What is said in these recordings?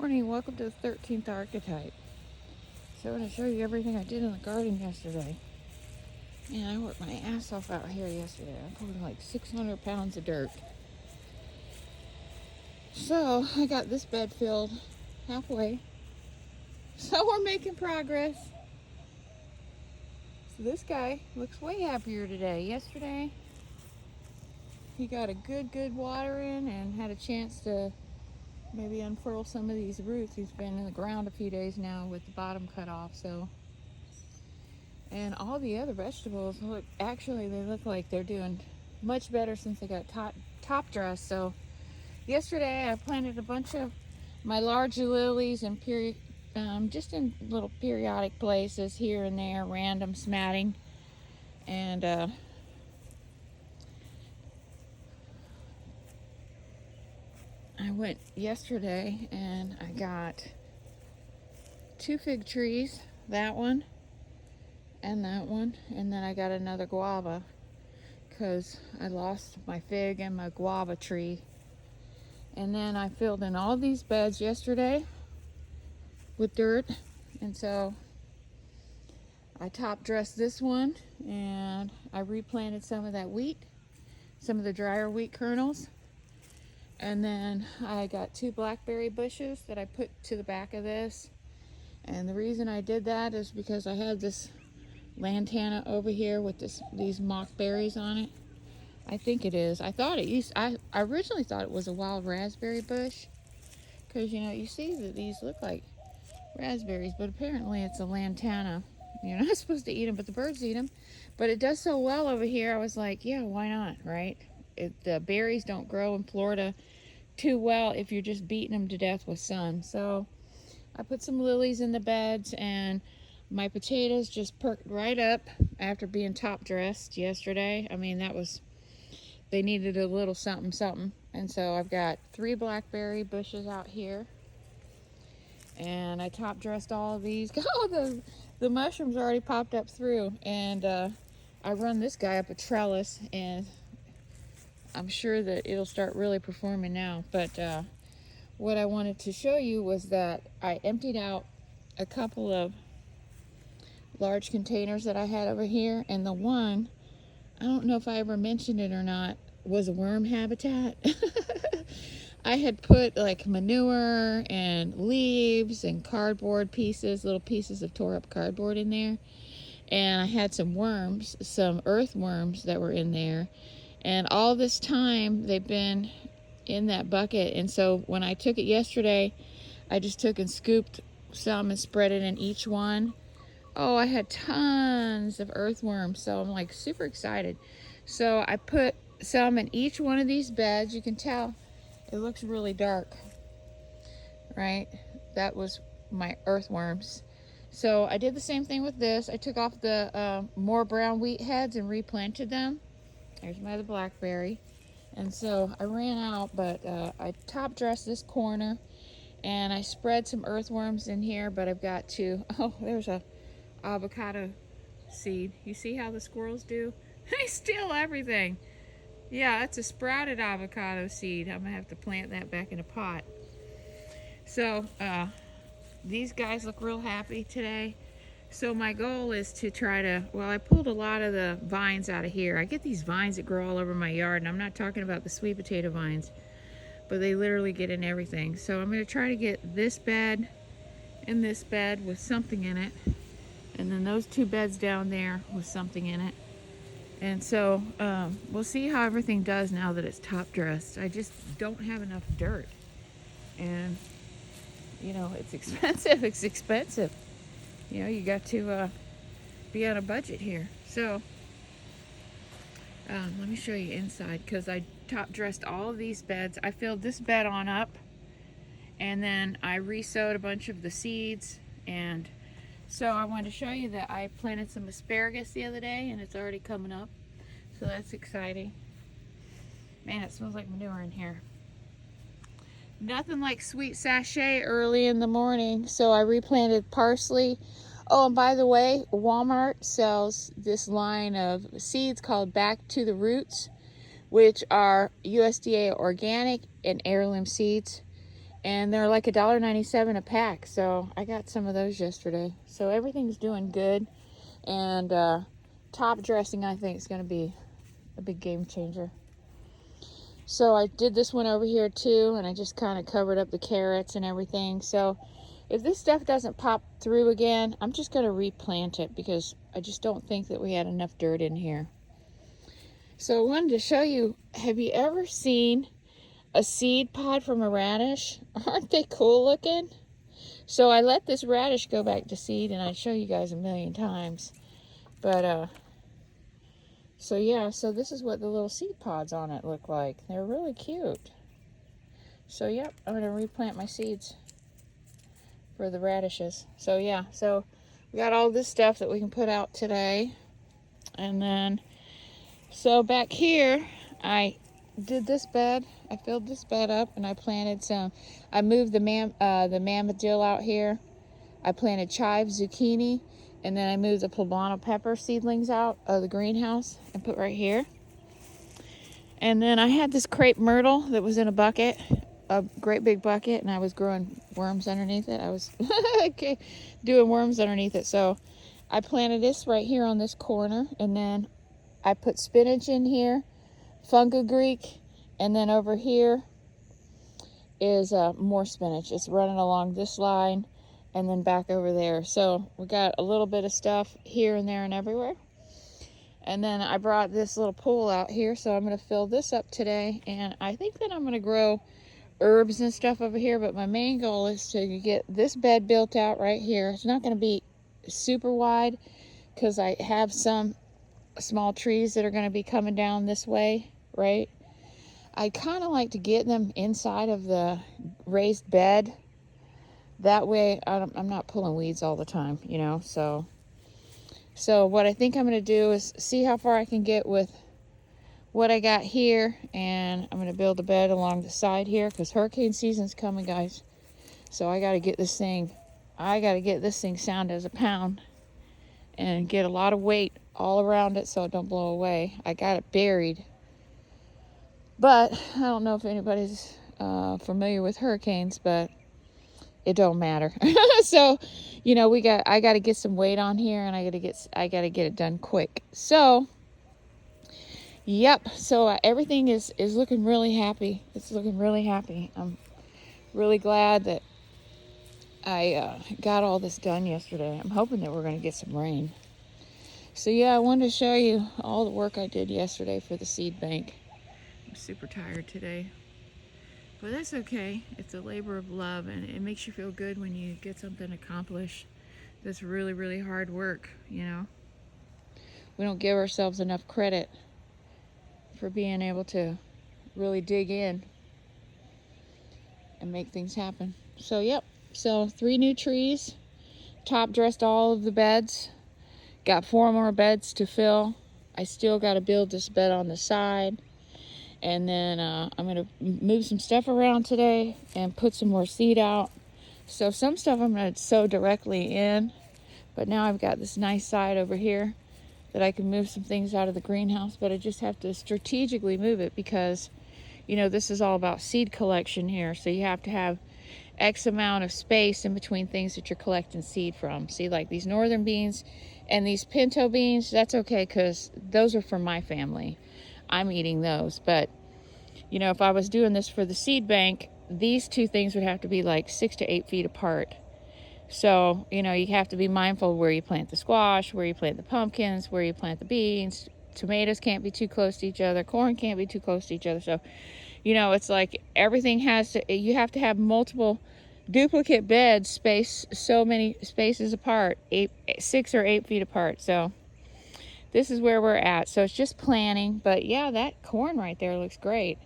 Morning, welcome to the 13th Archetype. So I want to show you everything I did in the garden yesterday. And I worked my ass off out here yesterday. I pulled like 600 pounds of dirt. So I got this bed filled halfway. So we're making progress. So this guy looks way happier today. Yesterday he got a good water in and had a chance to maybe unfurl some of these roots. He's been in the ground a few days now with the bottom cut off. And all the other vegetables they look like they're doing much better since they got top dressed. So yesterday I planted a bunch of my large lilies in just in little periodic places here and there, random smatting. And I went yesterday and I got 2 fig trees, that one and that one, and then I got another guava because I lost my fig and my guava tree. And then I filled in all these beds yesterday with dirt, and so I top dressed this one and I replanted some of that wheat, some of the drier wheat kernels, and then I got 2 blackberry bushes that I put to the back of this. And the reason I did that is because I had this lantana over here with these mock berries on it. I think it is. I originally thought it was a wild raspberry bush because you see that these look like raspberries, but apparently it's a lantana. You're not supposed to eat them, but the birds eat them. But it does so well over here. I was like, yeah, why not, right? The berries don't grow in Florida too well if you're just beating them to death with sun. So I put some lilies in the beds, and my potatoes just perked right up after being top dressed yesterday. I mean, they needed a little something. And so I've got 3 blackberry bushes out here, and I top dressed all of these. Oh, the mushrooms already popped up through. And I run this guy up a trellis, and I'm sure that it'll start really performing now. But what I wanted to show you was that I emptied out a couple of large containers that I had over here, and the one, I don't know if I ever mentioned it or not, was a worm habitat. I had put like manure and leaves and cardboard pieces, little pieces of tore up cardboard in there, and I had some worms, some earthworms that were in there, and all this time they've been in that bucket. And so when I took it yesterday, I just took and scooped some and spread it in each one. Oh, I had tons of earthworms, so I'm like super excited. So I put some in each one of these beds. You can tell it looks really dark, right? That was my earthworms. So I did the same thing with this. I took off the more brown wheat heads and replanted them. There's my other blackberry. And so I ran out, but I top dressed this corner, and I spread some earthworms in here. But I've got there's a avocado seed. You see how the squirrels do? They steal everything. Yeah, it's a sprouted avocado seed. I'm gonna have to plant that back in a pot. So these guys look real happy today. So my goal is to I pulled a lot of the vines out of here. I get these vines that grow all over my yard, and I'm not talking about the sweet potato vines, but they literally get in everything. So I'm going to try to get this bed and this bed with something in it, and then those 2 beds down there with something in it. And so we'll see how everything does now that it's top dressed. I just don't have enough dirt, and it's expensive. It's expensive. You got to be on a budget here. So let me show you inside, because I top dressed all of these beds. I filled this bed on up, and then I re-sowed a bunch of the seeds. And so I wanted to show you that I planted some asparagus the other day, and it's already coming up. So that's exciting. Man, it smells like manure in here. Nothing like sweet sachet early in the morning. So I replanted parsley. Oh, and by the way, Walmart sells this line of seeds called Back to the Roots, which are USDA organic and heirloom seeds. and they're like $1.97 a pack. So I got some of those yesterday. So everything's doing good, and top dressing I think is going to be a big game changer. So I did this one over here too, and I just kind of covered up the carrots and everything. So if this stuff doesn't pop through again, I'm just going to replant it because I just don't think that we had enough dirt in here. So I wanted to show you, have you ever seen a seed pod from a radish? Aren't they cool looking? So I let this radish go back to seed, and I'd show you guys a million times. But so yeah, so this is what the little seed pods on it look like. They're really cute. So yep, I'm gonna replant my seeds for the radishes. So yeah, so we got all this stuff that we can put out today. And then, so back here, I did this bed. I filled this bed up, and I planted some. I moved the mammoth dill out here. I planted chives, zucchini, and then I moved the poblano pepper seedlings out of the greenhouse and put right here. And then I had this crepe myrtle that was in a bucket, a great big bucket, and I was growing worms underneath it. I was doing worms underneath it. So I planted this right here on this corner, and then I put spinach in here, fungogreek, and then over here is more spinach. It's running along this line and then back over there. So we got a little bit of stuff here and there and everywhere. And then I brought this little pool out here, so I'm going to fill this up today. And I think that I'm going to grow herbs and stuff over here, but my main goal is to get this bed built out right here. It's not going to be super wide because I have some small trees that are going to be coming down this way, right? I kind of like to get them inside of the raised bed. That way I'm not pulling weeds all the time, you know. So what I think I'm going to do is see how far I can get with what I got here, and I'm going to build a bed along the side here because hurricane season's coming, guys. So I got to get this thing sound as a pound and get a lot of weight all around it so it don't blow away. I got it buried, but I don't know if anybody's familiar with hurricanes, but it don't matter. So, you know, I got to get some weight on here, and I got to get it done quick. So, yep. So everything is looking really happy. It's looking really happy. I'm really glad that I got all this done yesterday. I'm hoping that we're going to get some rain. So yeah, I wanted to show you all the work I did yesterday for the seed bank. I'm super tired today. But that's okay. It's a labor of love, and it makes you feel good when you get something accomplished that's really, really hard work, you know. We don't give ourselves enough credit for being able to really dig in and make things happen. So, yep. So, 3 new trees. Top dressed all of the beds. Got 4 more beds to fill. I still got to build this bed on the side. And then I'm going to move some stuff around today and put some more seed out. So some stuff I'm going to sow directly in. But now I've got this nice side over here that I can move some things out of the greenhouse. But I just have to strategically move it because, you know, this is all about seed collection here. So you have to have X amount of space in between things that you're collecting seed from. See, like these northern beans and these pinto beans, that's okay because those are from my family. I'm eating those. But, you know, if I was doing this for the seed bank, these 2 things would have to be like 6 to 8 feet apart. So, you know, you have to be mindful where you plant the squash, where you plant the pumpkins, where you plant the beans. Tomatoes can't be too close to each other. Corn can't be too close to each other. So, you know, it's like everything you have to have multiple duplicate beds spaced so many spaces apart, 6 or 8 feet apart. So this is where we're at. So it's just planning. But yeah, that corn right there looks great.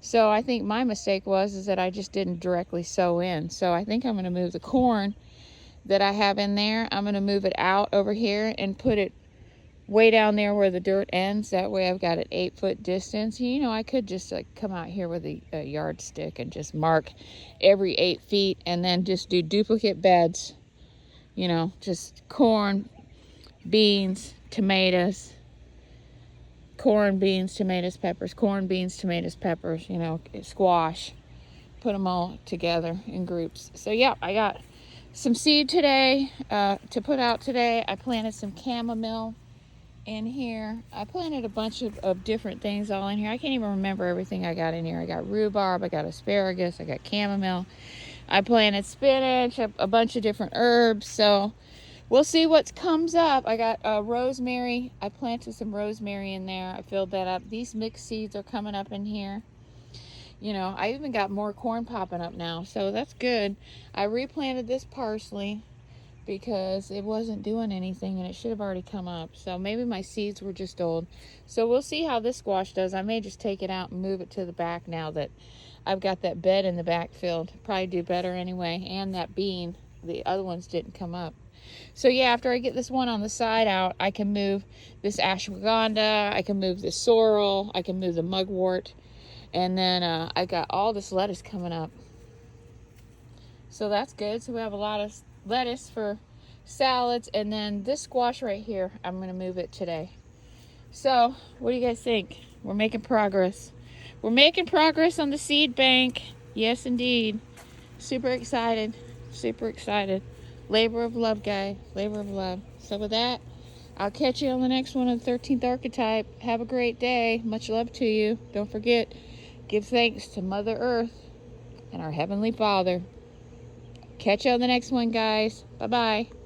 So I think my mistake is that I just didn't directly sow in. So I think I'm going to move the corn that I have in there. I'm going to move it out over here and put it way down there where the dirt ends. That way I've got an 8-foot distance. You know, I could just like come out here with a yardstick and just mark every 8 feet and then just do duplicate beds. You know, just corn, beans, tomatoes, corn, beans, tomatoes, peppers, corn, beans, tomatoes, peppers, you know, squash, put them all together in groups. So yeah, I got some seed today to put out today. I planted some chamomile in here. I planted a bunch of different things all in here. I can't even remember everything I got in here. I got rhubarb, I got asparagus, I got chamomile. I planted spinach, a bunch of different herbs. So we'll see what comes up. I got rosemary. I planted some rosemary in there. I filled that up. These mixed seeds are coming up in here. You know, I even got more corn popping up now, so that's good. I replanted this parsley because it wasn't doing anything and it should have already come up. So maybe my seeds were just old. So we'll see how this squash does. I may just take it out and move it to the back now that I've got that bed in the back filled. Probably do better anyway. And that bean, the other ones didn't come up. So yeah, after I get this one on the side out, I can move this ashwagandha, I can move this sorrel, I can move the mugwort. And then I got all this lettuce coming up. So that's good. So we have a lot of lettuce for salads. And then this squash right here, I'm going to move it today. So what do you guys think? We're making progress. We're making progress on the seed bank. Yes, indeed. Super excited. Super excited. Labor of love, guy. Labor of love. So with that, I'll catch you on the next one of the 13th Archetype. Have a great day. Much love to you. Don't forget, give thanks to Mother Earth and our Heavenly Father. Catch you on the next one, guys. Bye-bye.